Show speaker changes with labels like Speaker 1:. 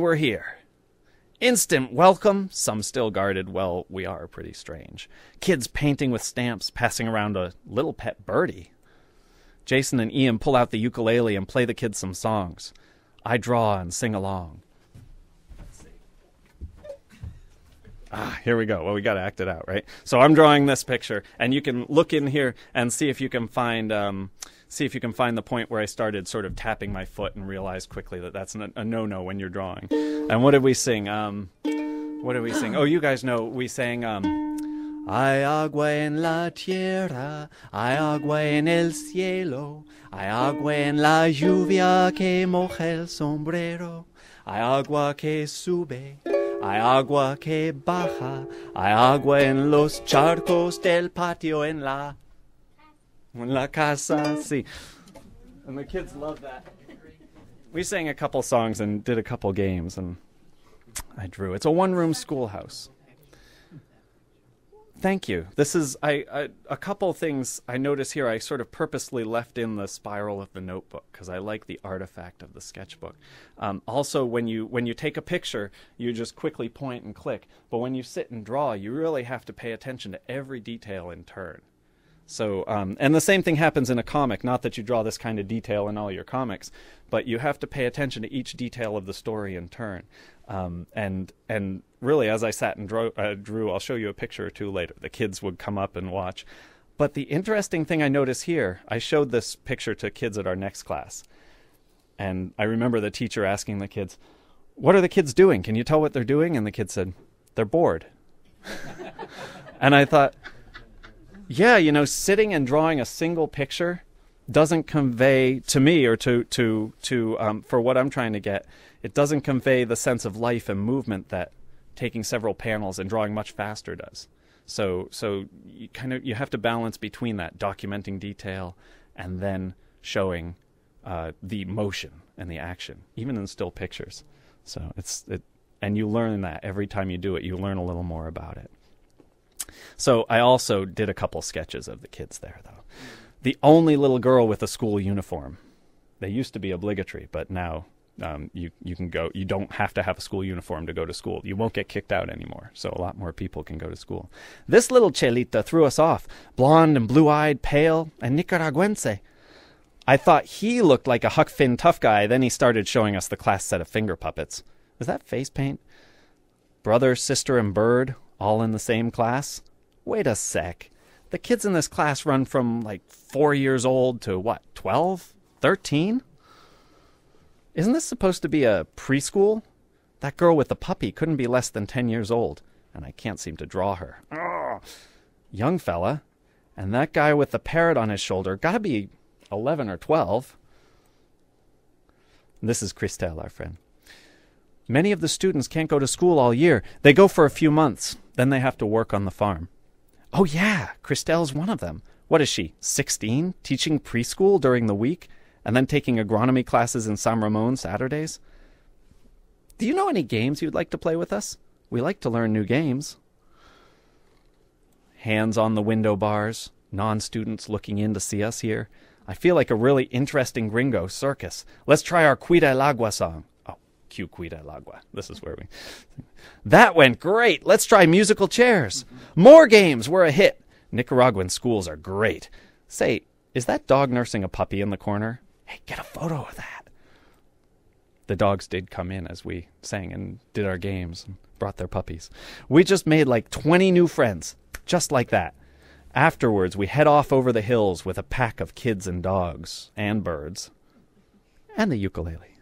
Speaker 1: were here. Instant welcome, some still guarded. Well, we are pretty strange. Kids painting with stamps, passing around a little pet birdie. Jason and Ian pull out the ukulele and play the kids some songs. I draw and sing along. Let's see. Here we go. Well, we got to act it out, right? So I'm drawing this picture, and you can look in here and see if you can find the point where I started sort of tapping my foot and realized quickly that that's a no-no when you're drawing. And what did we sing? Oh, you guys know. We sang, Hay agua en la tierra, hay agua en el cielo, hay agua en la lluvia que moja el sombrero, hay agua que sube, hay agua que baja, hay agua en los charcos del patio en la casa. See, and the kids love that. We sang a couple songs and did a couple games, and I drew. It's a one-room schoolhouse. Thank you. This is a couple things I notice here. I sort of purposely left in the spiral of the notebook because I like the artifact of the sketchbook. Also, when you take a picture, you just quickly point and click. But when you sit and draw, you really have to pay attention to every detail in turn. So, and the same thing happens in a comic. Not that you draw this kind of detail in all your comics, but you have to pay attention to each detail of the story in turn. And really, as I sat and drew, I'll show you a picture or two later. The kids would come up and watch. But the interesting thing I notice here, I showed this picture to kids at our next class. And I remember the teacher asking the kids, "What are the kids doing? Can you tell what they're doing?" And the kids said, "They're bored." And I thought, yeah, sitting and drawing a single picture doesn't convey to me, or to for what I'm trying to get, it doesn't convey the sense of life and movement that taking several panels and drawing much faster does. So you have to balance between that, documenting detail and then showing the motion and the action, even in still pictures. So and you learn that every time you do it, you learn a little more about it. So I also did a couple sketches of the kids there, though. The only little girl with a school uniform. They used to be obligatory, but now you can go. You don't have to have a school uniform to go to school. You won't get kicked out anymore, so a lot more people can go to school. This little Chelita threw us off. Blonde and blue-eyed, pale, and Nicaraguense. I thought he looked like a Huck Finn tough guy. Then he started showing us the class set of finger puppets. Is that face paint? Brother, sister, and bird, all in the same class? Wait a sec. The kids in this class run from like 4 years old to what, 12? 13? Isn't this supposed to be a preschool? That girl with the puppy couldn't be less than 10 years old, and I can't seem to draw her. Ugh. Young fella. And that guy with the parrot on his shoulder gotta be 11 or 12. This is Christelle, our friend. Many of the students can't go to school all year. They go for a few months. Then they have to work on the farm. Oh, yeah, Christelle's one of them. What is she, 16, teaching preschool during the week, and then taking agronomy classes in San Ramon Saturdays? Do you know any games you'd like to play with us? We like to learn new games. Hands on the window bars, non-students looking in to see us here. I feel like a really interesting gringo circus. Let's try our Cuida el Agua song. Cue Cuida el Agua. This is where we... That went great. Let's try musical chairs. More games were a hit. Nicaraguan schools are great. Say, is that dog nursing a puppy in the corner? Hey, get a photo of that. The dogs did come in as we sang and did our games and brought their puppies. We just made like 20 new friends, just like that. Afterwards, we head off over the hills with a pack of kids and dogs and birds and the ukulele.